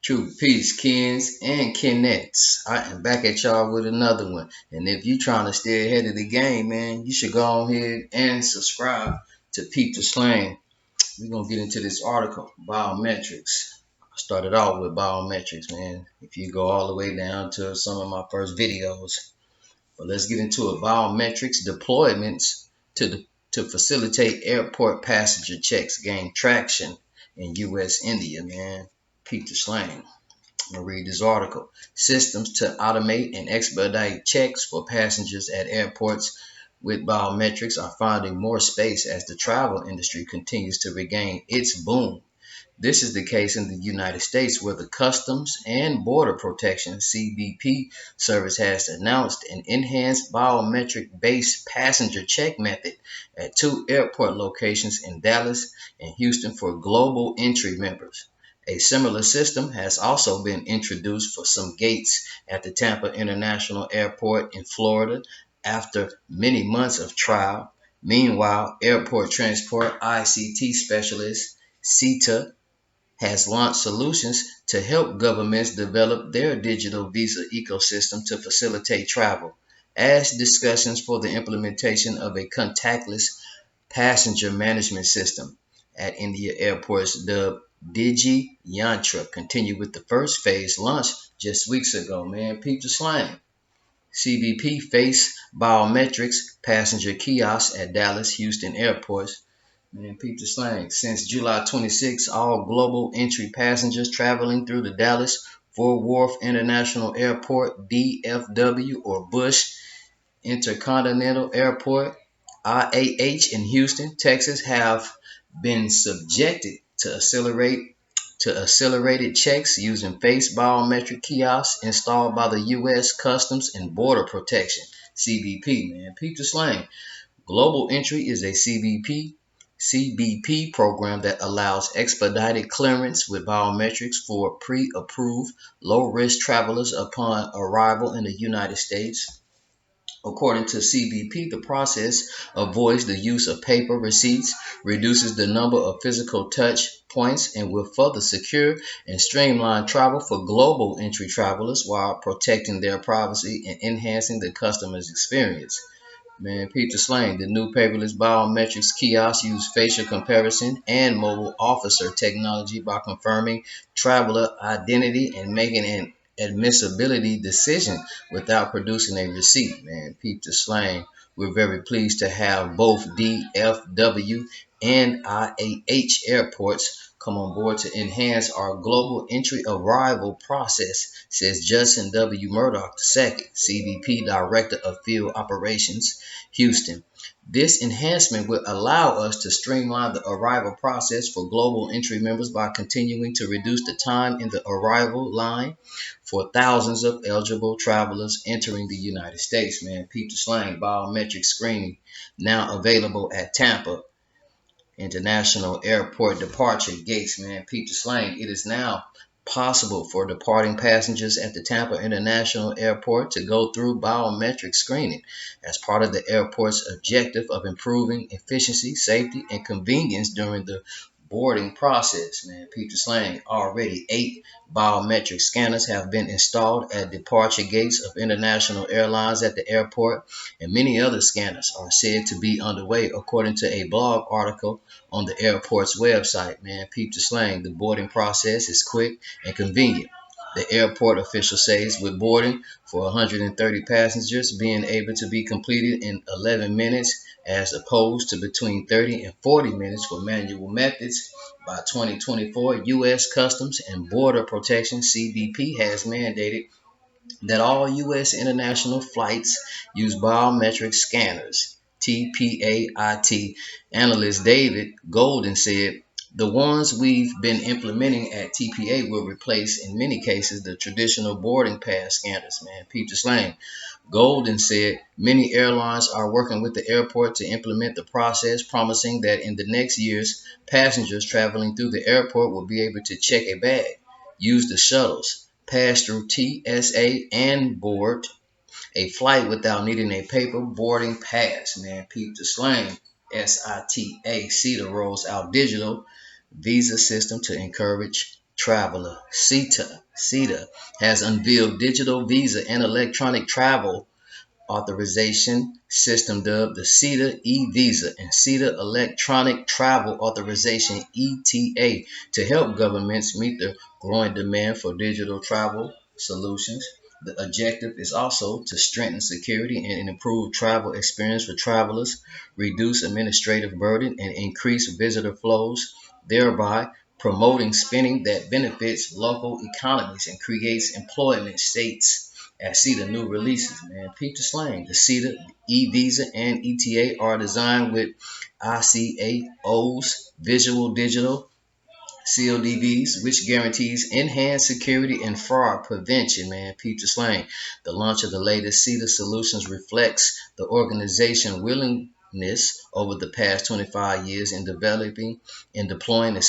True peace, Kens and Kenettes. I am back at y'all with another one. And if you trying to stay ahead of the game, man, you should go ahead and subscribe to Peep the Slang. We're gonna get into this article, biometrics. I started off with biometrics, man. If you go all the way down to some of my first videos. But let's get into it. Biometrics deployments to facilitate airport passenger checks gain traction in US India, man. Peep the Slang. I'm gonna read this article. Systems to automate and expedite checks for passengers at airports with biometrics are finding more space as the travel industry continues to regain its boom. This is the case in the United States, where the Customs and Border Protection (CBP) service has announced an enhanced biometric-based passenger check method at two airport locations in Dallas and Houston for global entry members. A similar system has also been introduced for some gates at the Tampa International Airport in Florida after many months of trial. Meanwhile, Airport Transport ICT specialist CETA has launched solutions to help governments develop their digital visa ecosystem to facilitate travel, as discussions for the implementation of a contactless passenger management system at India airports dubbed Digi Yantra continue with the first phase launched just weeks ago. Man, peep the slang. CBP face biometrics passenger kiosks at Dallas, Houston airports. Man, peep the slang. Since July 26, all global entry passengers traveling through the Dallas Fort Worth International Airport, DFW, or Bush Intercontinental Airport, IAH, in Houston, Texas, have been subjected to accelerated checks using face biometric kiosks installed by the U.S. Customs and Border Protection (CBP). Man, peep the slang. Global Entry is a CBP program that allows expedited clearance with biometrics for pre-approved low-risk travelers upon arrival in the United States. According to CBP, the process avoids the use of paper receipts, reduces the number of physical touch points, and will further secure and streamline travel for global entry travelers while protecting their privacy and enhancing the customer's experience. Man, Peter Slang, the new paperless biometrics kiosk use facial comparison and mobile officer technology by confirming traveler identity and making an admissibility decision without producing a receipt. Man, Peter Slang. We're very pleased to have both DFW and IAH airports come on board to enhance our global entry arrival process, says Justin W. Murdoch II, CBP Director of Field Operations, Houston. This enhancement will allow us to streamline the arrival process for global entry members by continuing to reduce the time in the arrival line for thousands of eligible travelers entering the United States. Man, peep the slang. Biometric screening now available at Tampa International Airport departure gates. Man, peep the slang. It is now possible for departing passengers at the Tampa International Airport to go through biometric screening as part of the airport's objective of improving efficiency, safety, and convenience during the boarding process. Man, peep the slang. Already 8 biometric scanners have been installed at departure gates of international airlines at the airport, and many other scanners are said to be underway, according to a blog article on the airport's website. Man, peep the slang. The boarding process is quick and convenient. The airport official says, with boarding for 130 passengers being able to be completed in 11 minutes as opposed to between 30 and 40 minutes for manual methods. By 2024, U.S. Customs and Border Protection (CBP) has mandated that all U.S. international flights use biometric scanners. TPAIT analyst David Golden said, the ones we've been implementing at TPA will replace, in many cases, the traditional boarding pass scanners. Man, peep the slang. Golden said many airlines are working with the airport to implement the process, promising that in the next years, passengers traveling through the airport will be able to check a bag, use the shuttles, pass through TSA, and board a flight without needing a paper boarding pass. Man, peep the slang. SITA. CETA rolls out digital visa system to encourage traveler, CETA, has unveiled digital visa and electronic travel authorization system dubbed the CETA e-Visa and CETA Electronic Travel Authorization ETA to help governments meet the growing demand for digital travel solutions. The objective is also to strengthen security and improve travel experience for travelers, reduce administrative burden, and increase visitor flows, thereby promoting spending that benefits local economies and creates employment states. At CETA new releases, man. Peep the slang. The CETA, e-Visa, and ETA are designed with ICAO's Visual Digital CODVs, which guarantees enhanced security and fraud prevention, man. Peep the slang. The launch of the latest CETA solutions reflects the organization's willingness over the past 25 years in developing and deploying,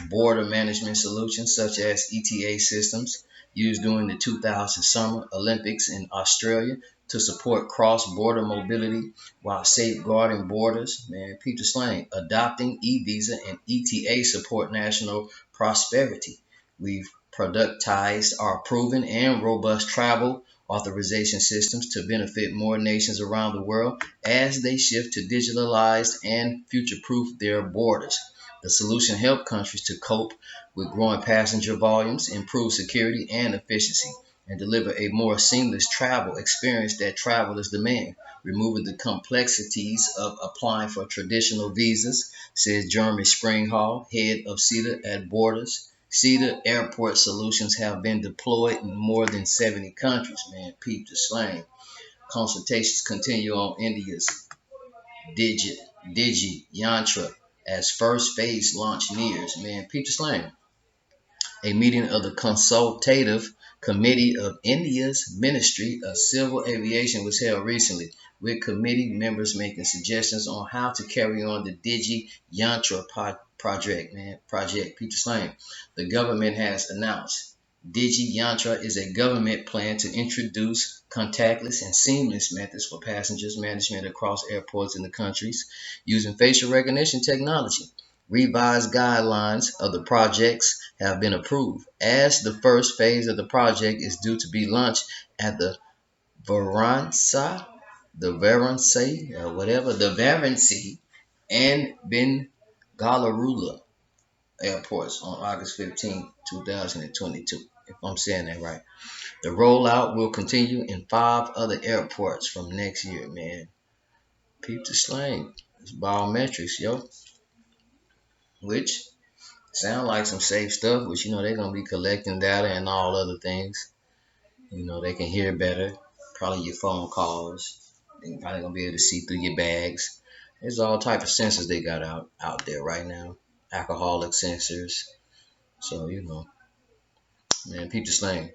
border management solutions such as ETA systems used during the 2000 Summer Olympics in Australia to support cross-border mobility while safeguarding borders. Man, peep the slang. Adopting e-Visa and ETA support national prosperity. We've productized our proven and robust travel authorization systems to benefit more nations around the world as they shift to digitalize and future-proof their borders. The solution helped countries to cope with growing passenger volumes, improve security and efficiency, and deliver a more seamless travel experience that travelers demand, removing the complexities of applying for traditional visas, says Jeremy Springhall, head of CETA at Borders. CETA airport solutions have been deployed in more than 70 countries, man. Peep the slang. Consultations continue on India's Digi Yantra as first phase launch nears. Man, peep the slang. A meeting of the Consultative Committee of India's Ministry of Civil Aviation was held recently, with committee members making suggestions on how to carry on the Digi Yantra project. Man, project Peter Slang. The government has announced Digi Yantra is a government plan to introduce contactless and seamless methods for passengers management across airports in the countries using facial recognition technology. Revised guidelines of the projects have been approved, as the first phase of the project is due to be launched at the Varanasi, the Varanasi and Bengaluru airports on August 15, 2022. If I'm saying that right. The rollout will continue in 5 other airports from next year, man. Peep the slang. It's biometrics, yo. Which sound like some safe stuff, which they're gonna be collecting data and all other things. They can hear better, probably your phone calls. They probably gonna be able to see through your bags. There's all type of sensors they got out there right now. Alcoholic sensors. So man, peep the slang.